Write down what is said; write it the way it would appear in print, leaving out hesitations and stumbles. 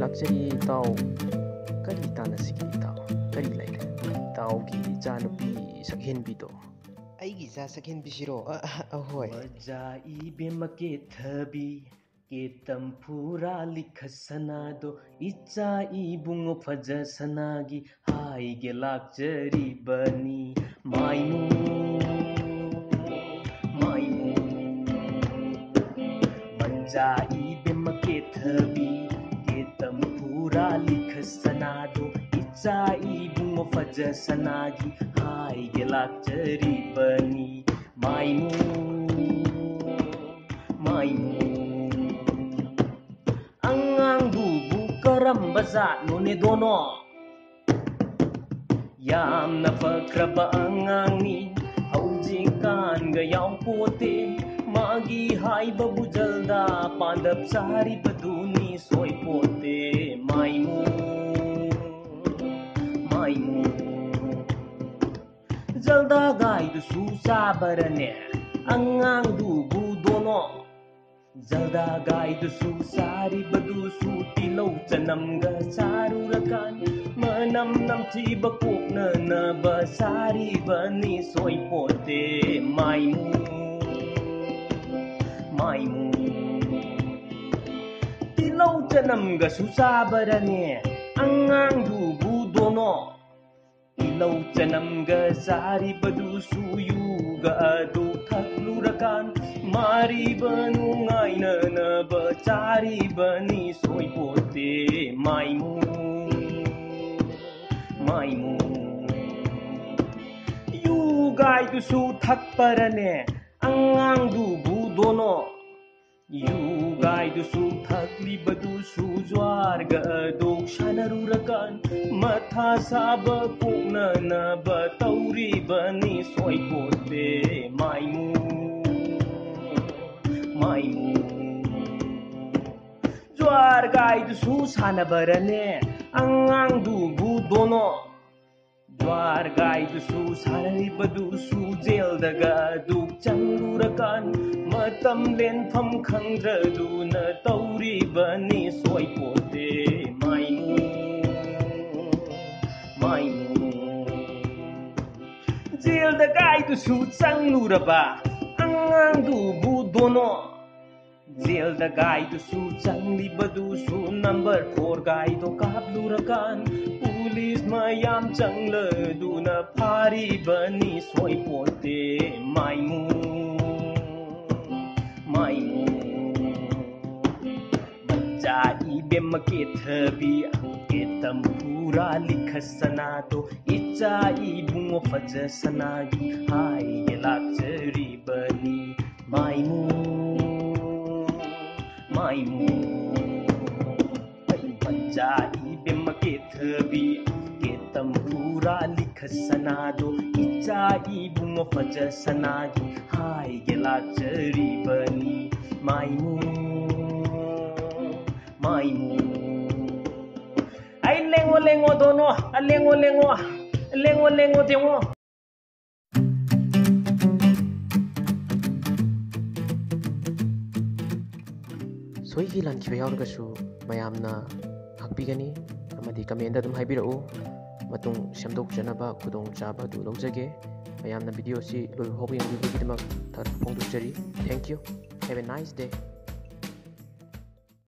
लाक्चरी ताऊ करी तानसिगी ताऊ करी लाइरे ताऊ की चानुपी सकहिनबी तो ꯑꯩꯒꯤ ꯏꯆꯥ ꯁꯛꯍꯦꯟꯕꯤꯁꯤꯔꯣ ꯑꯍꯣꯏ मजाई बेमके थबी के तंफूरा लिखसनादो इचा इबुंगो फजसनागी हाइगे लाक्चरी बनी माइमू माइमू मजाई बेमके थबी के तंफूरा लिखसनादो इचा इबुंगो फजसनागी हाइगे लाक्चरी बनी माइमू माइमू angang karamba zatno ne dono yamna fakraba angangi haujikan ga yaw pote magi haiba bujalda pandap sari baduni soi pote maimu maimu jalda gai du su sabarane angang du bu dono jalda gai du su sari badu su tilau chanam ga saru rakan manam nam thi bakuk na ba sari bani soi pote maimu maimu tilau chanam ga su sabarane angang du bu dono tilau chanam ga sari badu su yu ga adu thaklu rakan mari banu ngai na ba chari bani soi pote maimu maimu yu gai du su thak parane angang du bu dono yu gai du su thakli badu su jwar ga dok shanaru rakan matha saba pukna na ba tauri bani soi pote maimu maimu jwar gai du su sana barane angang du bu dono jwar gai du su sari badu su jail daga du changru rakan matam len pham khangra du na tauri bani soi pote maimu maimu jail daga du su changru raba angang du bu dono jail da gai du su changli badu su number 4 gai do kaplu rakan police mayam changla du na phari bani soi pote maimu maimu bajai bemake thabi ke tampura likhasana to icha ibungo fajasanagi hai lakchari bani maimu maimu bajai bemake thabi ke tampura likhasana do icha ibungo fajasanagi hai lakchari bani maimu maimu ai lengo lengo dono lengo lengo lengo lengo demo सोई लानखिबा यावरगसु मयामना हाकपिगनी अमदि comment अदुम हाइबिरउ मतुंग सेमदोकजनबा खुदोंग चाबा दु लौजगे मयामना video सि लोइ होबि यंगिबगिदमक थर Pondicherry thank you have a nice day